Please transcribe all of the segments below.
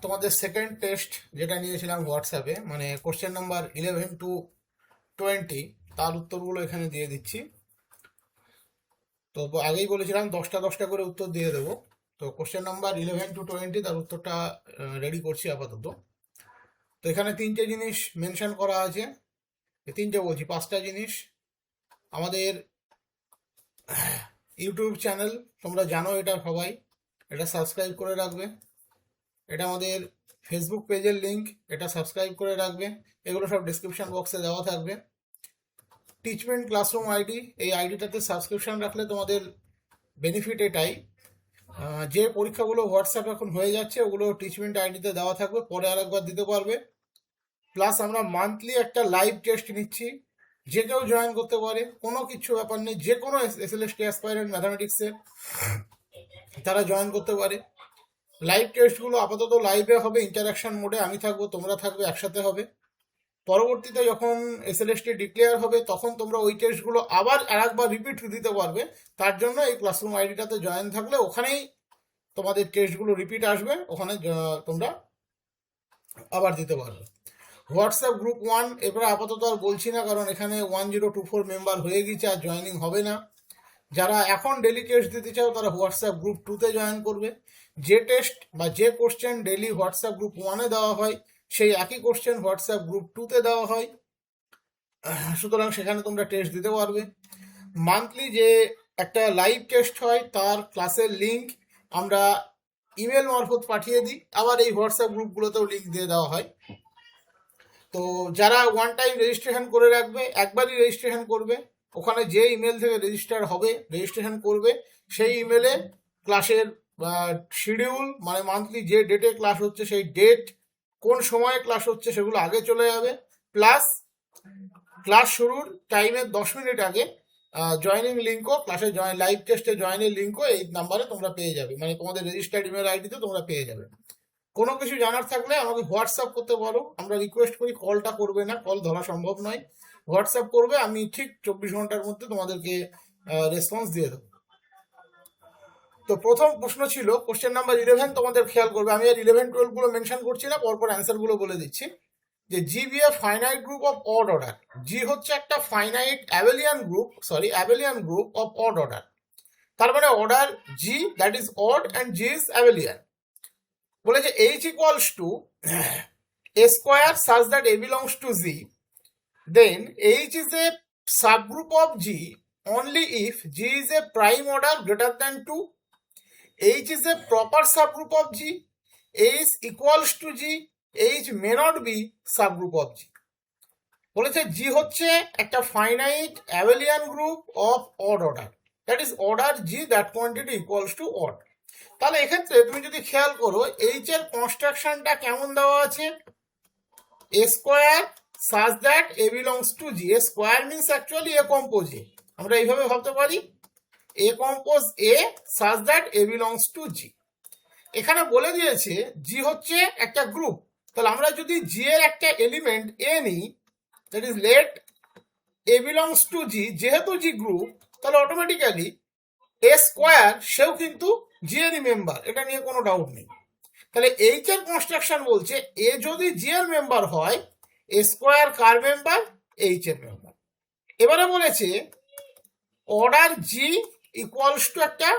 তোমাদের second test যেটা নিয়েছিলাম হোয়াটসঅ্যাপে, মানে কোশ্চেন নাম্বার 11 to 20, তার উত্তরগুলো এখানে দিয়ে দিচ্ছি। তো আগেই বলেছিলাম 10টা করে উত্তর দিয়ে দেবো। তো কোশ্চেন নাম্বার 11 to 20 তার উত্তরটা রেডি করছি আপাতত। তো এখানে তিনটে জিনিস মেনশন করা আছে, তিনটে বলছি, পাঁচটা জিনিস। আমাদের ইউটিউব চ্যানেল, তোমরা জানো এটা সবাই, এটা সাবস্ক্রাইব করে রাখবে। এটা আমাদের ফেসবুক পেজের লিঙ্ক, এটা সাবস্ক্রাইব করে রাখবে। এগুলো সব ডিসক্রিপশন বক্সে দেওয়া থাকবে। টিচমেন্ট ক্লাসরুম আইডি, এই আইডিটাতে সাবস্ক্রিপশন রাখলে তোমাদের বেনিফিট এটাই, যে পরীক্ষাগুলো হোয়াটসঅ্যাপ এখন হয়ে যাচ্ছে ওগুলো টিচমেন্ট আইডিতে দেওয়া থাকবে, পরে আরেকবার দিতে পারবে। প্লাস আমরা মান্থলি একটা লাইভ টেস্ট নিচ্ছি, যে কেউ জয়েন করতে পারে, কোনো কিছু ব্যাপার নেই। যে কোনো SLST অ্যাসপাইরেন্ট ম্যাথামেটিক্সে তারা জয়েন করতে পারে। লাইভ টেস্টগুলো আপাতত লাইভে হবে, ইন্টারাকশন মোডে, আমি থাকবো, তোমরা থাকবে, একসাথে হবে। পরবর্তীতে যখন SLST ডিক্লেয়ার হবে তখন তোমরা ওই টেস্টগুলো আবার আরেকবার রিপিট দিতে পারবে। তার জন্য এই ক্লাসরুম আইডিটাতে জয়েন থাকলে ওখানেই তোমাদের টেস্টগুলো রিপিট আসবে, ওখানে তোমরা আবার দিতে পারবে। হোয়াটসঅ্যাপ গ্রুপ 1 এবারে আপাতত আর বলছি না, কারণ এখানে 1024 মেম্বার হয়ে গেছে, আর জয়েনিং হবে না। যারা এখন ডেলি টেস্ট দিতে চাও তারা হোয়াটসঅ্যাপ গ্রুপ 2তে জয়েন করবে। যে টেস্ট বা যে কোশ্চেন ডেলি হোয়াটসঅ্যাপ গ্রুপ 1-এ দেওয়া হয়, সেই একই কোশ্চেন হোয়াটসঅ্যাপ গ্রুপ 2তে দেওয়া হয়, সুতরাং সেখানে তোমরা টেস্ট দিতে পারবে। মান্থলি যে একটা লাইভ টেস্ট হয় তার ক্লাসের লিঙ্ক আমরা ইমেল মারফত পাঠিয়ে দিই, আবার এই হোয়াটসঅ্যাপ গ্রুপগুলোতেও লিঙ্ক দিয়ে দেওয়া হয়। তো যারা ওয়ান টাইম রেজিস্ট্রেশন করে রাখবে, একবারই রেজিস্ট্রেশন করবে, ওখানে যে ইমেল থেকে রেজিস্টার হবে, রেজিস্ট্রেশন করবে, সেই ইমেলে ক্লাসের শিডিউল, মানে মান্থলি যে ডেটে ক্লাস হচ্ছে সেই ডেট, কোন সময়ে ক্লাস হচ্ছে সেগুলো আগে চলে যাবে। প্লাস ক্লাস শুরুর টাইমের 10 মিনিট আগে জয়নিং লিঙ্কও, ক্লাসে জয়েন, লাইভ টেস্টে জয়েনের লিঙ্কও এই নাম্বারে তোমরা পেয়ে যাবে, মানে তোমাদের রেজিস্টার্ড ইমেল আইডিতে তোমরা পেয়ে যাবে। কোনো কিছু জানার থাকলে আমাকে হোয়াটসঅ্যাপ করতে পারো। আমরা রিকোয়েস্ট করি কলটা করবে না, কল ধরা সম্ভব নয়। হোয়াটসঅ্যাপ করবে, আমি ঠিক 24 ঘন্টার মধ্যে তোমাদেরকে রেসপন্স দিয়ে দেবো। তো প্রথম প্রশ্ন ছিল কোশ্চেন নাম্বার 11, তোমাদের খেয়াল করবে, আমি আর 11-12 গুলো মেনশন করছি না, পরপর অ্যান্সার গুলো বলে দিচ্ছি। যে G be a finite group of odd order. G হচ্ছে একটা finite abelian group of odd order. তার মানে order G, that is odd, and G is abelian. বলেছে H equals to a square such that A belongs to Z, then H is a subgroup of G only if G is a prime order greater than 2. H is a proper subgroup of G. H equals to G. H may not be subgroup of G. বলেছে জি হচ্ছে একটা finite abelian group of odd order, that is order G, that quantity equals to odd. তাহলে এক্ষেত্রে তুমি যদি খেয়াল করো H এর কনস্ট্রাকশনটা কেমন দেওয়া আছে, A square such that A belongs to G. A square means actually A compose A, আমরা এইভাবে ভাবতে পারি, A compose A such that A belongs to G. এখানে বলে দিয়েছে জি হচ্ছে একটা গ্রুপ, তাহলে আমরা যদি জি এর একটা এলিমেন্ট এ নিই, that is let A belongs to G, যেহেতু জি গ্রুপ, তাহলে অটোমেটিক্যালি এ স্কোয়ার সেও কিন্তু জি এরই মেম্বার, এটা নিয়ে কোনো ডাউট নেই। তাহলে এইচ এর কনস্ট্রাকশন বলছে এ যদি জি এর মেম্বার হয়, A square car member, H এর মেম্বার। এবারে বলেছে অর্ডার জি ইকুয়ালস টু একটা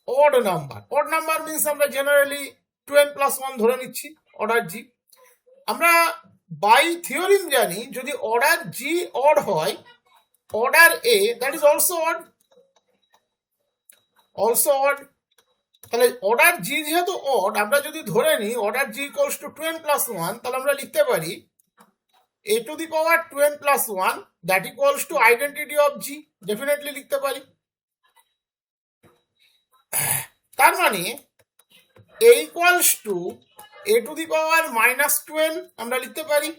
odd number. Odd number means আমরা জেনারেলি 12+1 ধরে নিচ্ছি অর্ডার জি। আমরা বাই থিওরিম জানি যদি অর্ডার জি অড হয়, order A that is also odd. তাহলে অর্ডার জি যেহেতু অড, আমরা যদি ধরে নিই অর্ডার জি ইকুয়ালস টু 12+1, তাহলে আমরা লিখতে পারি a to the power 12+1 that equals to identity of G, definitely লিখতে পারি। তার মানে a equals to a to the power -12 আমরা লিখতে পারি,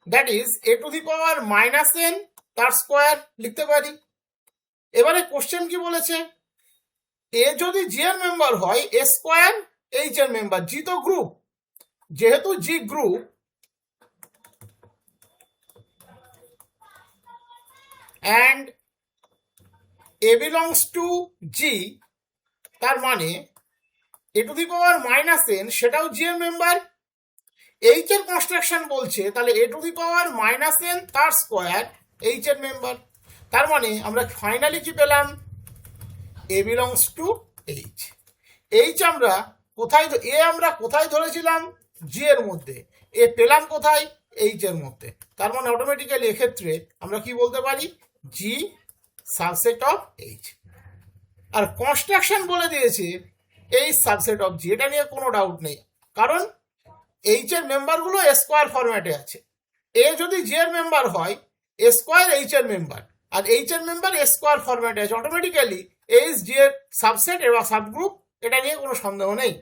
that is a to the power -n তার স্কোয়ার লিখতে পারি। এবারে কোশ্চেন কি বলেছে, এ যদি জি এর মেম্বার হয়, এ স্কোয়ার এইচ এর মেম্বার, জি তো গ্রুপ, যেহেতু G group and A belongs to G, তার মানে A to the power minus N সেটাও জি এর মেম্বার। এইচ এর কনস্ট্রাকশন বলছে তাহলে A to the power minus N তার স্কোয়ার এইচ এর মেম্বার। তার মানে আমরা ফাইনালি কি পেলাম, A belongs to H. H আমরা কোথায়, এ আমরা কোথায় ধরেছিলাম, জি এর মধ্যে, এ পেলাম কোথায়, এইচ এর মধ্যে। তার মানে অটোমেটিক্যালি এক্ষেত্রে আমরা কি বলতে পারি, জি সাবসেট অফ এইচ। আর কনস্ট্রাকশন বলে দিয়েছে এইচ সাবসেট অফ জি, এটা নিয়ে কোনো ডাউট নেই, কারণ এইচ এর মেম্বারগুলো স্কোয়ার ফরম্যাটে আছে। এ যদি জি এর মেম্বার হয়, এ স্কোয়ার এইচ এর মেম্বার, আর এইচ এর মেম্বার স্কোয়ার ফরম্যাটে আছে, অটোমেটিক্যালি এইচ জি এর সাবসেট এবং সাবগ্রুপ, এটা নিয়ে কোনো সন্দেহ নেই।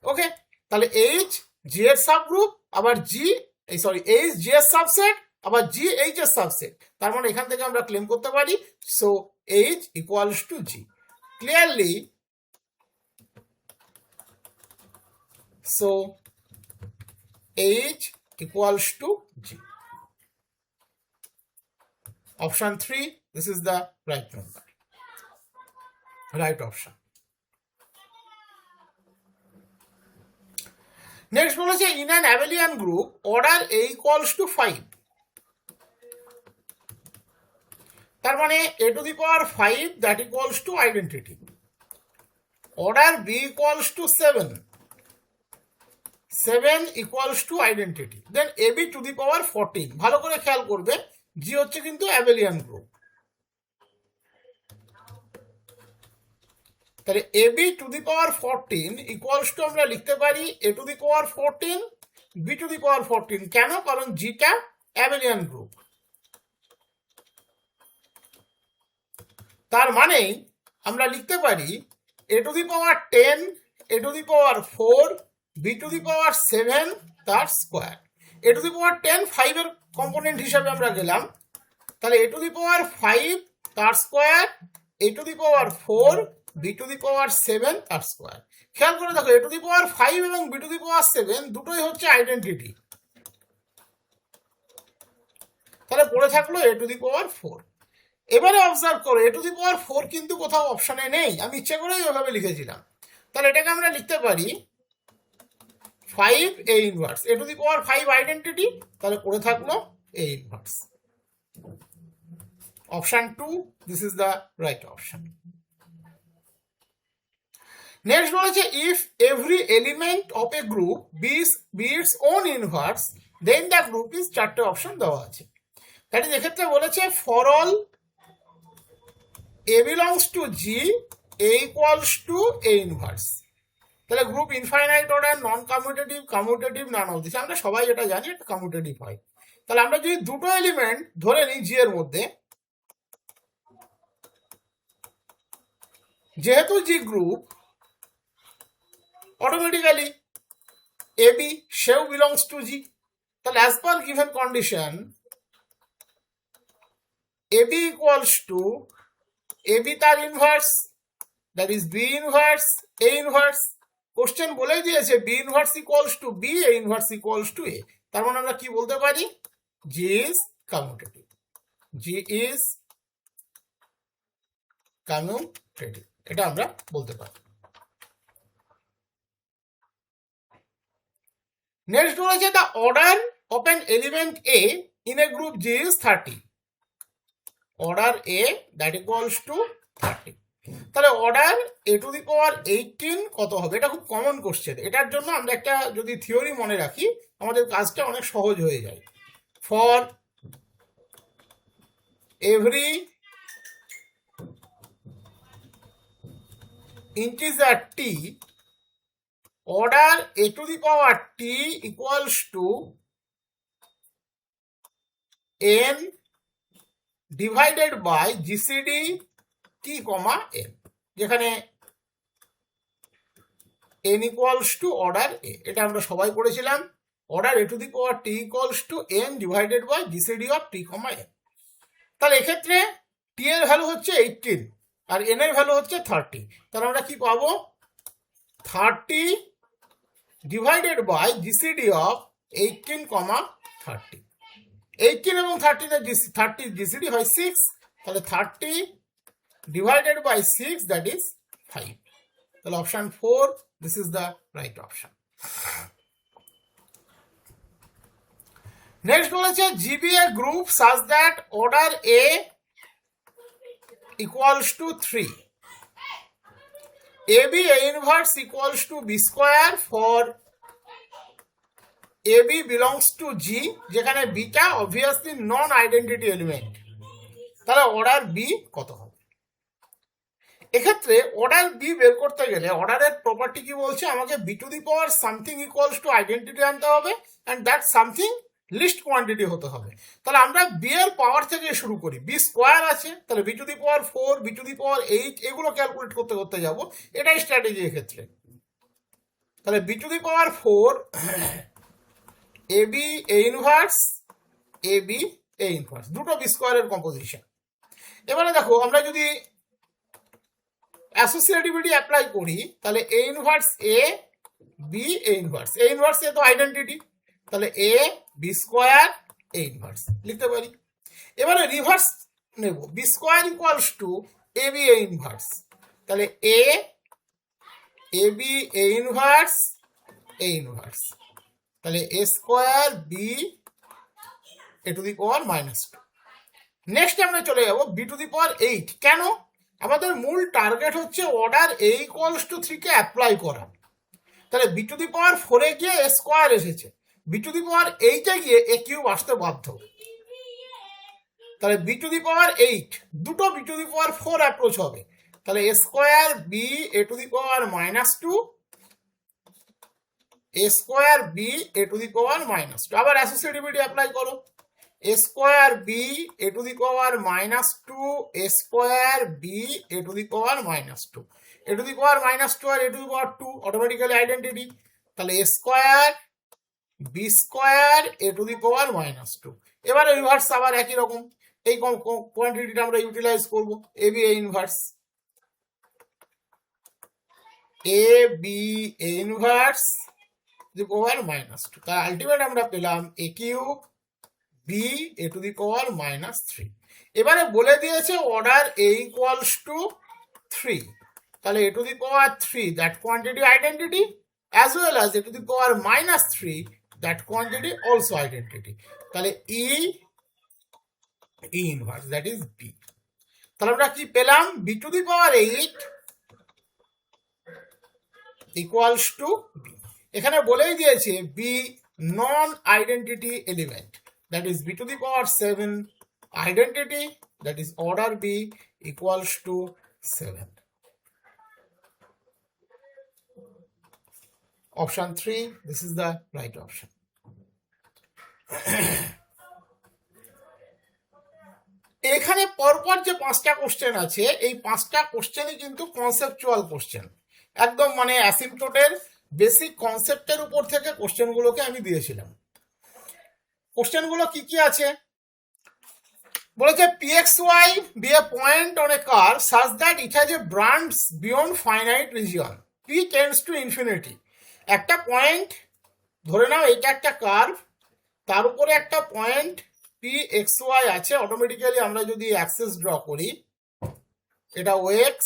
ওকে, তাহলে এইচ জি এর সাবগ্রুপ, আবার জি এইচ জি এর সাবসেট, আবার জি এইচ এর সাবসেট। তার মানে এখান থেকে আমরা ক্লেম করতে পারি, so H equals to G. Clearly, so H equals to G. Option 3, this is the right number, right option. Next বলেছে in an abelian group order A equals to 5, তার মানে a to the power 5 that equals to identity. Order B equals to 7 equals to identity. Then AB to the power 14. ভালো করে খেয়াল করবে, G হচ্ছে কিন্তু abelian group. তাহলে AB to the power 14 equals to আমরা লিখতে পারি A to the power 14 B to the power 14। কেন? কারণ Gটা অ্যাবেলিয়ান গ্রুপ। তার মানে আমরা লিখতে পারি A to the power 10 A to the power 4 b to the power 7 তার square. a to the power 10 5 এর কম্পোনেন্ট হিসাবে আমরা গেলাম, তাহলে a to the power 5 তার square, a to the power 4 b to the power 7 তার square. খেয়াল করে দেখো, a to the power 5 এবং b to the power 7 দুটোই হচ্ছে আইডেন্টিটি। তাহলে পড়ে থাকলো a to the power 4। এবারে অবজার্ভ করো, a to the power 4 কিন্তু কোথাও অপশনে নেই, আমি ইচ্ছে করেই ওইভাবে লিখেছিলাম। তাহলে এটাকে আমরা লিখতে পারি 5 A inverse, a to the power 5 identity, তাহলে পড়ে থাকলো A inverse. Option 2, this is the right option. Next বলেছে if every element of a group be its own inverse then the group is, চারটে অপশন দেওয়া আছে। দ্যাট ইজ এক্ষেত্রে বলেছে for all A belongs to G, A equals to A inverse. তাহলে group infinite order, non commutative, commutative, none of this, আমরা সবাই এটা জানি এটা কমিউটেটিভ হয়। তাহলে আমরা যদি দুটো এলিমেন্ট ধরে নিই জি এর মধ্যে, যেহেতু G group, automatically A B সেও বিলংস টু জি। তাহলে as per given condition A B equals to A B তার inverse, that is B inverse A inverse. Question বলেই দিয়েছে B inverse equals to B, A inverse equals to A. তার মানে আমরা কি বলতে পারি, G is commutative, G is commutative, এটা আমরা বলতে পারি। নেক্সট বলেছে the order of an element A in a group G is 30। Order A that equals to 30। তাহলে অর্ডার এ টু দি পাওয়ার 18 কত হবে? এটা খুব কমন কোশ্চেন। এটার জন্য আমরা একটা যদি থিওরি মনে রাখি, আমাদের কাজটা অনেক সহজ হয়ে যায়। For every integer t, order a to the power t equals to n divided by GCD t comma n, যেখানে n equals to order a. এটা আমরা সবাই পড়েছিলাম, order a to the power t equals to n divided by GCD of t comma n। তাহলে এক্ষেত্রে টি এর value হচ্ছে 18 আর n এর ভ্যালু হচ্ছে 30। তাহলে আমরা কি পাবো, 30 ডিভাইডেড বাই জিসিডি অফ 18 কমা 30। 18 এবং 30 জিসিডি হয় 6, তাহলে 30 ডিভাইডেড বাই 6 দ্যাট ইজ 5। তাহলে option 4 This is the right option. Next বলেছে GB a group such that order A equals to 3. AB A inverse equals to B square for AB belongs to G, যেখানে beta obviously non identity element, তাহলে order B কত হবে? এক্ষেত্রে order B বের করতে গেলে অর্ডারের প্রপার্টি কি বলছে, আমাকে b to the power something equals to identity আনতে হবে and that something least quantity হতে হবে। তাহলে আমরা বি এর পাওয়ার থেকে শুরু করি, বি স্কোয়ার আছে, তাহলে B to the power 4, B to the power 8, এগুলো ক্যালকুলেট করতে করতে যাব, এটাই স্ট্র্যাটেজি এক্ষেত্রে। তাহলে B to the power 4 A B A inverse, A B A inverse, দুটো বি স্কোয়ারের কম্পোজিশন। এবারে দেখো আমরা যদি অ্যাসোসিয়েটিভিটি অ্যাপ্লাই করি তাহলে A inverse A B A inverse, A inverse A তো আইডেন্টিটি, তাহলে A B square A inverse লিখতে পারি। এবারে রিভার্স নেব, B square equals to A B A inverse, তাহলে A B A inverse A inverse, তাহলে A square B A to the power -2। Next আমরা চলে যাব বি টু দি পাওয়ার 8। কেন? আমাদের মূল টার্গেট হচ্ছে order A equals to 3 K apply করা। তাহলে বি টু দি পাওয়ার 4 এ গিয়ে এ স্কোয়ার এসেছে, বি টু দি পাওয়ার 8 এ গিয়ে এ কিউব আসতে বাধ্য। তাহলে বি টু দি পাওয়ার 8 দুটো B to the power 4 approach হবে, তাহলে A square B A to the power -2, A square B A to the power -2। আবার অ্যাসোসিয়েটিভিটি অ্যাপ্লাই করো, A square B A to the power -2, A square B A to the power -2, A to the power -2 আর A to the power 2 automatically identity, তাহলে A square B square A to the power -2। এবারে reverse আবার একই রকম, এই কোয়ান্টিটিটা আমরা utilise করব, A B A inverse, A B A inverse the power -2, তার আলটিমেট আমরা পেলাম A cube B A to the power -3। এবারে বলে দিয়েছে অর্ডার এ ইকুয়ালস টু 3, তাহলে A to the power 3 that quantity identity as well as A to the power -3 that quantity also identity, তাহলে E inverse that is B. তাহলে আমরা কি পেলাম, B to the power 8 equals to B. এখানে বলেই দিয়েছে B non identity element, that is b to the power 7 identity, that is order b equals to 7. Option 3, this is the right option. এখানে পরপর যে 5টা কোশ্চেন আছে, এই 5টা কোশ্চেনই কিন্তু কনসেপচুয়াল কোশ্চেন, একদম মানে অ্যাসিম্পটোটের বেসিক কনসেপ্টের উপর থেকে কোশ্চেনগুলোকে আমি দিয়েছিলাম। কোশ্চেনগুলো কি কি আছে বলেছে, pxy be a point on a curve such that it has a branch beyond finite region, p tends to infinity। একটা পয়েন্ট ধরে নাও এটা একটা কার্ভ, তার উপরে একটা পয়েন্ট pxy আছে, অটোমেটিক্যালি আমরা যদি অ্যাক্সিস ড্র করি, এটা ox,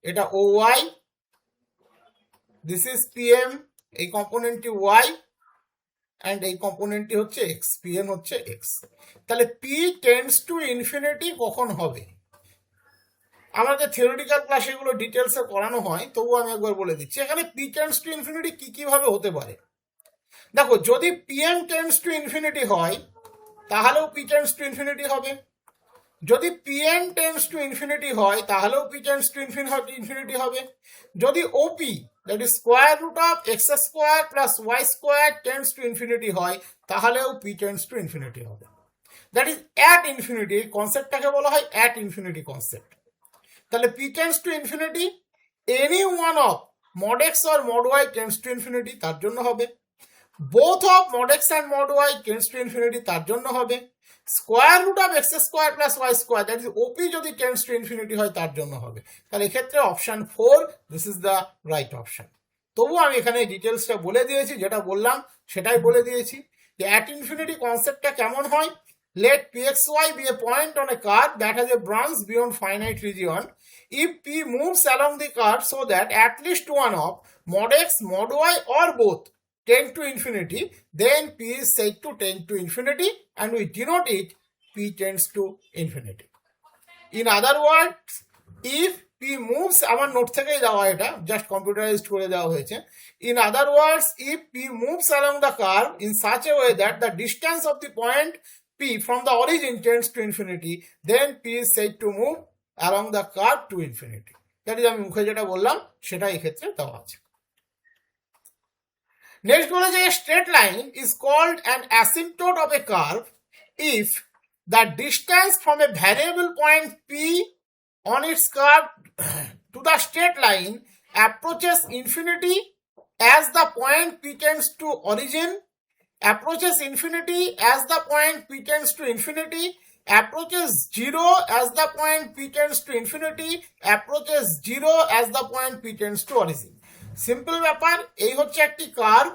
এটা oy, দিস ইজ pm, এই কম্পোনেন্টটি y অ্যান্ড এই কম্পোনেন্টটি হচ্ছে x, pn হচ্ছে x। তাহলে p টেন্ডস টু ইনফিনিটি কখন হবে? আমাদের থিওরিটিক্যাল ক্লাসে এগুলো ডিটেলসে করানো হয়, তবু আমি একবার বলে দিচ্ছি। এখানে p টেন্ডস টু ইনফিনিটি কি কিভাবে হতে পারে। দেখো, যদি pm টেন্ডস টু ইনফিনিটি হয় তাহলেও p টেন্ডস টু ইনফিনিটি হবে, যদি pn টেন্ডস টু ইনফিনিটি হয় তাহলেও p টেন্ডস টু ইনফিনিটি হবে, যদি op that is square root of x square plus y square tends to infinity হয় তাহলেও p tends to infinity হবে, that is at infinity। কনসেপ্টটাকে বলা হয় at infinity কনসেপ্ট। তাহলে p tends to infinity, any one of mod x or mod y tends to infinity, তার জন্য হবে। both of mod x and mod y tends to infinity, তার জন্য হবে। square root of x square plus y square, that is op যদি tends to infinity হয় তার জন্য হবে। তাহলে এক্ষেত্রে option 4 this is the right option. তবু আমি এখানে ডিটেলসটা বলে দিয়েছি, যেটা বললাম সেটাই বলে দিয়েছি যে অ্যাট ইনফিনিটি কনসেপ্টটা কেমন হয়। let pxy be a point on a curve that has a branch beyond finite region, if p moves along the curve so that at least one of mod x, mod y or both tend to infinity, then p is said to tend to infinity and we denote it p tends to infinity. In other words, if p moves, আমার note থেকেই দেওয়া, এটা just computerised করে দেওয়া হয়েছে. In other words, if p moves along the curve in such a way that the distance of the point p from the origin tends to infinity, then p is said to move along the curve to infinity. That is আমি মুখে যেটা বললাম সেটা এই ক্ষেত্রে দেওয়া আছে. Next বলে যে straight line is called an asymptote of a curve if the distance from a variable point p on its curve to the straight line approaches infinity as the point p tends to origin, approaches infinity as the point p tends to infinity, approaches 0 as the point p tends to infinity, approaches 0 as the point p tends to origin. Simple ব্যাপার, এই হচ্ছে একটি curve.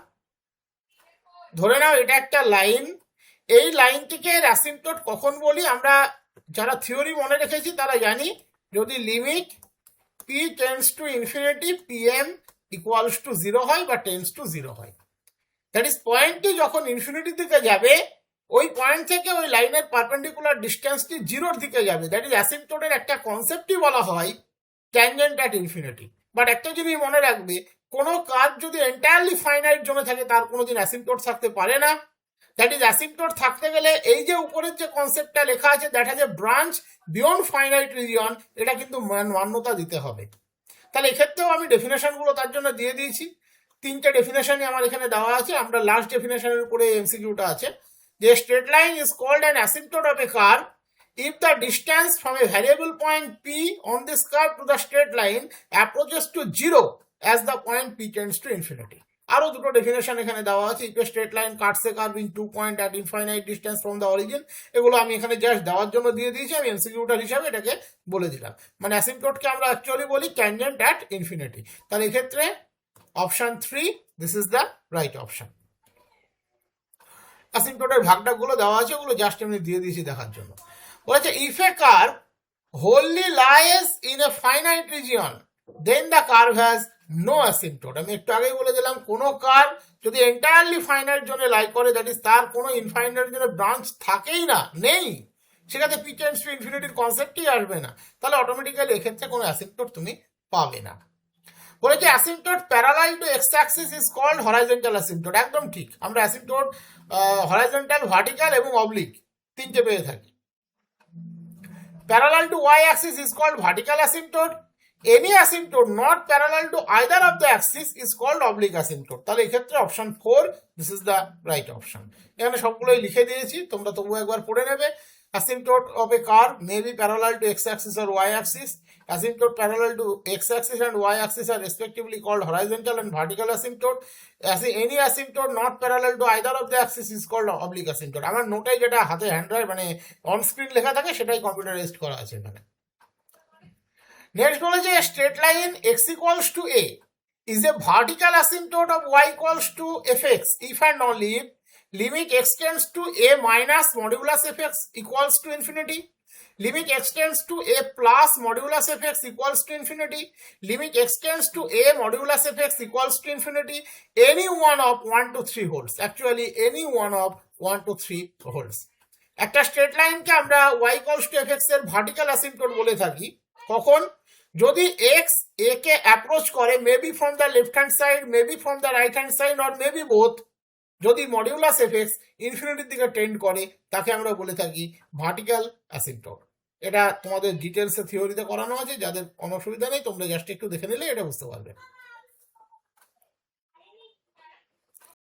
ধরে নাও এটা একটা line. এই লাইনটিকে অ্যাসিম্পটোট কখন বলি? আমরা যারা থিওরি মনে রেখেছি তারা জানি, যদি limit p tends to infinity pm equals to 0 হয় বা টেন্ডস টু 0 হয়, দ্যাট ইজ পয়েন্টটি যখন ইনফিনিটির দিকে যাবে ওই পয়েন্ট থেকে ওই লাইনের পারপেন্ডিকুলার ডিস্টেন্সটি 0-র দিকে যাবে. দ্যাট ইজ অ্যাসিম্পটোটের একটা কনসেপ্টই বলা হয় ট্যানজেন্ট অ্যাট ইনফিনিটি. বাট একটা জিনিস মনে রাখবে, কোনো কার্ভ যদি এন্টায়ারলি ফাইনাইট জোনে থাকে তার কোনোদিন অ্যাসিম্পটোট থাকতে পারে না. দ্যাট ইজ অ্যাসিম্পটোট থাকতে গেলে এই যে উপরের যে কনসেপ্টটা লেখা আছে that has a branch beyond finite region, এটা কিন্তু মান্যতা দিতে হবে. তাহলে এক্ষেত্রেও আমি ডেফিনেশনগুলো তার জন্য দিয়ে দিয়েছি. 3টে ডেফিনেশনই আমার এখানে দেওয়া আছে. আমরা লাস্ট ডেফিনেশনের উপরে এমসিকিউটা আছে যে straight line is called an asymptote of a curve if the distance from a variable point p on this curve to the straight line approaches to 0 as the point p tends to infinity. আরো দুটো definition এখানে দেওয়া আছে. if a straight line cuts a curve in 2 points at infinite distance from the origin, এগুলো আমি এখানে just দেওয়ার জন্য দিয়ে দিয়েছি. আমি এমসিকিউটার হিসাবে এটাকে বলে দিলাম. মানে অ্যাসিম্পটোটকে আমরা অ্যাকচুয়ালি বলি ট্যানজেন্ট অ্যাট ইনফিনিটি. তাহলে এক্ষেত্রে option 3 this is the right option. অ্যাসিম্পটোটের ভাগটাগুলো দেওয়া আছে, ওগুলো জাস্ট এমনি দিয়ে দিয়েছি দেখার জন্য. বলেছে if a curve wholly lies in a finite region then the curve has no asymptote. আমি একটু আগেই বলে দিলাম কোনো কার্ভ যদি এন্টায়ারলি ফাইনাইট জোনে লাই করে দ্যাট ইজ তার কোনো ইনফাইনাইট জোনে ব্রাঞ্চ থাকেই না, নেই, সেখানে p টেন্ডস টু ইনফিনিটির কনসেপ্টই আসবে না. তাহলে অটোমেটিক্যালি এক্ষেত্রে কোনো অ্যাসিম্পটোট তুমি পাবে না. বলেছে asymptote parallel to X axis is called horizontal asymptote. একদম ঠিক, আমরা অ্যাসিম্পটোট হরাইজন্টাল, ভার্টিক্যাল এবং অবলিক তিনটে পেয়ে থাকি. Parallel to y-axis is called vertical asymptote. Any asymptote not parallel to either of the axis is called oblique asymptote. তাহলে এক্ষেত্রে option 4 this is the right option. এখানে সবগুলোই লিখে দিয়েছি, তোমরা তবু একবার পড়ে নেবে. Asymptote of a curve may be parallel to x-axis or y-axis. Asymptote parallel to x-axis and y-axis are respectively called horizontal and vertical asymptote. Any asymptote not parallel to either of the axis is called oblique asymptote. আমার নোটাই যেটা হাতে হ্যান্ডরাইট মানে on screen লেখা থাকে সেটাই computerised করা আছে এখানে. নেক্সট বলে যে straight line x equals to a is a vertical asymptote of y equals to fx if and only if limit x tends to a minus modulus fx equals to infinity, limit x tends to a plus modulus fx equals to infinity, limit x tends to a modulus fx equals to infinity, any one of 1 to 3 holds. Actually any one of 1 to 3 holds. একটা straight লাইনকে আমরা y equals to fx এর vertical অ্যাসিম্পটোট বলে থাকি কখন? যদি x a K approach করে maybe from the left hand side, maybe from the right hand side or maybe both, যদি মডিউলাস এফএক্স ইনফিনিটির দিকে টেন্ড করে তাকে আমরা বলে থাকি ভার্টিক্যাল অ্যাসিম্পটোট. এটা তোমাদের ডিটেলসে থিওরিতে করানো আছে, যাদের কোনো অসুবিধা নেই তোমরা জাস্ট একটু দেখে নিলে এটা বুঝতে পারবে.